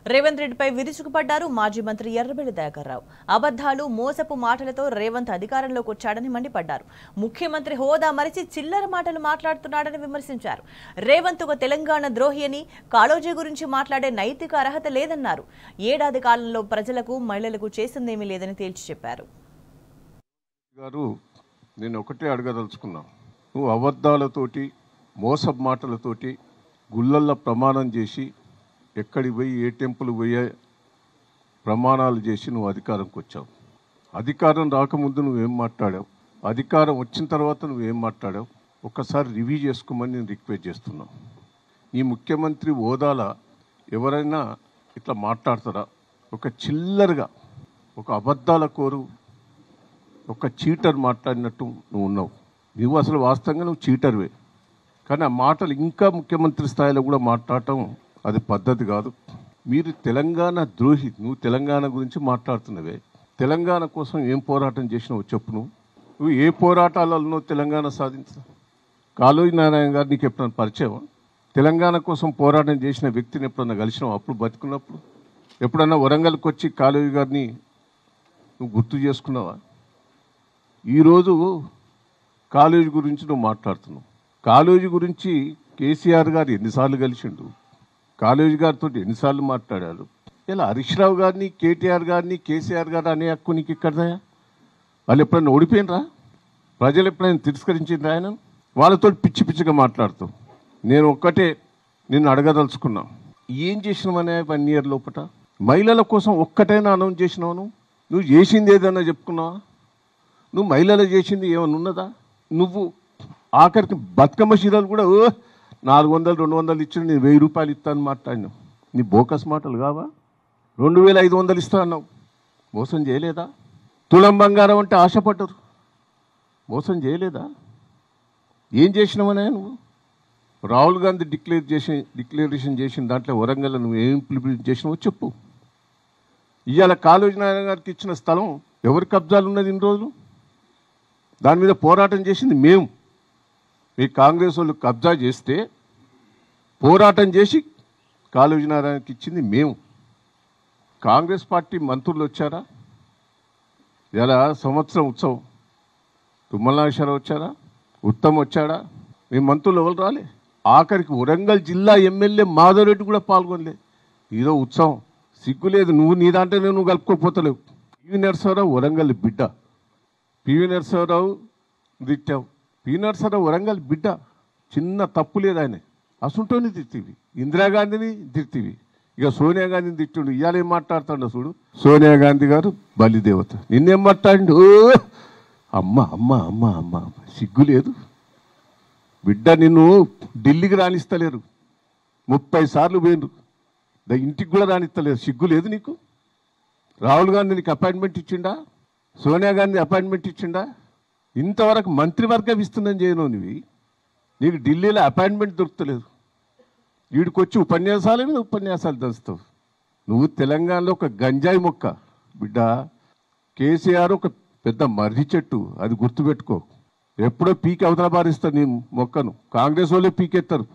రేవంత్ రెడ్డిపై విరుచుకుపడ్డారు మాజీ మంత్రి ఎర్రబెల్లి దయాకర్ రావు. అబద్ధాలు, మోసపు మాటలతో రేవంత్ అధికారంలోకి వచ్చాడని మండిపడ్డారు. ముఖ్యమంత్రి హోదా మరిచి చిల్లర మాటలు మాట్లాడుతున్నాడని విమర్శించారు. రేవంత్ ఒక తెలంగాణ ద్రోహి అని, కాళోజీ గురించి మాట్లాడే నైతిక అర్హత లేదన్నారు. ఏడాది కాలంలో ప్రజలకు, మహిళలకు చేసిందేమీ లేదని తేల్చి చెప్పారు. నేను ఒకటే అడగదలుచుకున్నా, నువ్వు అబద్ధాలతోటి, మోసపు మాటలతోటి గుళ్ళల్లో ప్రమాణం చేసి, ఎక్కడికి పోయి ఏ టెంపుల్ పోయే ప్రమాణాలు చేసి నువ్వు అధికారంకి వచ్చావు. అధికారం రాకముందు నువ్వేం మాట్లాడావు, అధికారం వచ్చిన తర్వాత నువ్వేం మాట్లాడావు, ఒక్కసారి రివ్యూ చేసుకోమని నేను రిక్వెస్ట్ చేస్తున్నాను. ఈ ముఖ్యమంత్రి హోదాల ఎవరైనా ఇట్లా మాట్లాడతారా? ఒక చిల్లరగా, ఒక అబద్ధాల కోరు, ఒక చీటర్ మాట్లాడినట్టు నువ్వు ఉన్నావు. నువ్వు అసలు వాస్తవంగా నువ్వు చీటర్వే. కానీ ఆ మాటలు ఇంకా ముఖ్యమంత్రి స్థాయిలో కూడా మాట్లాడటం అది పద్ధతి కాదు. మీరు తెలంగాణ ద్రోహి. నువ్వు తెలంగాణ గురించి మాట్లాడుతున్నవే. తెలంగాణ కోసం ఏం పోరాటం చేసినావు చెప్పు. నువ్వు ఏ పోరాటాలలో తెలంగాణ సాధించావు? కాళోజీ నారాయణ గారు నీకు ఎప్పుడైనా పరిచయమా? తెలంగాణ కోసం పోరాటం చేసిన వ్యక్తిని ఎప్పుడన్నా కలిసినావు? అప్పుడు బతుకున్నప్పుడు ఎప్పుడన్నా వరంగల్కి వచ్చి కాళోజీ గారిని నువ్వు గుర్తు చేసుకున్నావా? ఈరోజు కాళోజీ గురించి నువ్వు మాట్లాడుతున్నావు. కాళోజీ గురించి కేసీఆర్ గారు ఎన్నిసార్లు కలిసిండు, కాళోజీ గారితో ఎన్నిసార్లు మాట్లాడారు. ఇలా హరీష్ రావు గారిని, కేటీఆర్ గారిని, కేసీఆర్ గారు అనే హక్కు నీకు ఇక్కడదా? వాళ్ళు ఎప్పుడైనా ఓడిపోయినరా? ప్రజలు ఎప్పుడైనా తిరస్కరించిండ్రా ఆయన? వాళ్ళతో పిచ్చి పిచ్చిగా మాట్లాడుతావు. నేను ఒక్కటే నిన్ను అడగదలుచుకున్నా, ఏం చేసినావనే 1 year లోపల మహిళల కోసం ఒక్కటైనా అనౌన్స్ చేసినావు? నువ్వు చేసింది ఏదన్నా చెప్పుకున్నావా? నువ్వు మహిళలు చేసింది ఏమైనా ఉన్నదా? నువ్వు ఆఖరికి బతుకమ్మ చీరలు కూడా 400, 200 ఇచ్చి నేను 1000 రూపాయలు ఇస్తాను మాట్లాడినావు. నీ బోకస్ మాటలు కావా? 2500 ఇస్తా అన్నావు. మోసం చేయలేదా? తులం బంగారం అంటే ఆశపడ్డరు, మోసం చేయలేదా? ఏం చేసినావనే నువ్వు? రాహుల్ గాంధీ డిక్లరేషన్ చేసిన దాంట్లో వరంగల్ నువ్వు ఏం ఇంప్లిమెంట్ చేసినావో చెప్పు. ఇవాళ కాళోజీ నారాయణ గారికి ఇచ్చిన స్థలం ఎవరి కబ్జాలు ఉన్నది ఇన్ని రోజులు? దాని మీద పోరాటం చేసింది మేము. మీ కాంగ్రెస్ వాళ్ళు కబ్జా చేస్తే పోరాటం చేసి కాళోజీ నారాయణకి ఇచ్చింది మేము. కాంగ్రెస్ పార్టీ మంత్రులు వచ్చారా? ఇలా సంవత్సరం ఉత్సవం తుమ్మల నాగేశ్వరరావు వచ్చారా? ఉత్తమ్ వచ్చాడా? మీ మంత్రులు ఎవరు రాలే? ఆఖరికి వరంగల్ జిల్లా ఎమ్మెల్యే మాధవరెడ్డి కూడా పాల్గొనలే. ఇదో ఉత్సవం. సిగ్గులేదు. నువ్వు నీ దాంట్లోనే నువ్వు కలుపుకోపోతలేవు. పివి నరసింహారావు వరంగల్ బిడ్డ. పివి నరసింహారావు తిట్టావు. పివి నరసింహారావు వరంగల్ బిడ్డ. చిన్న తప్పు లేదు ఆయన. అసుంటోని తిట్టివి, ఇందిరాగాంధీని తిట్టివి, ఇక సోనియా గాంధీని తిట్టిండు. ఇవాళ ఏం మాట్లాడుతాడు చూడు. సోనియా గాంధీ గారు బలిదేవత. నిన్నేం మాట్లాడిండు? అమ్మ అమ్మ అమ్మ అమ్మ. సిగ్గు లేదు బిడ్డ. నిన్ను ఢిల్లీకి రాణిస్తలేరు. 30 సార్లు పోయిండ్రు, ఇంటికి కూడా రాణిస్తలేరు. సిగ్గు లేదు నీకు? రాహుల్ గాంధీ నీకు అపాయింట్మెంట్ ఇచ్చిండా? సోనియా గాంధీ అపాయింట్మెంట్ ఇచ్చిండా? ఇంతవరకు మంత్రివర్గం ఇస్తుందని చేయను. నీకు ఢిల్లీలో అపాయింట్మెంట్ దొరుకుతలేదు. వీడికి వచ్చి ఉపన్యాసాల మీద ఉపన్యాసాలు దంచుతావు. నువ్వు తెలంగాణలో ఒక గంజాయి మొక్క బిడ్డ. కేసీఆర్ ఒక పెద్ద మర్రి చెట్టు, అది గుర్తుపెట్టుకో. ఎప్పుడో పీకి అవతల బారిస్తావు నీ మొక్కను. కాంగ్రెస్ వాళ్ళే పీకెత్తారు.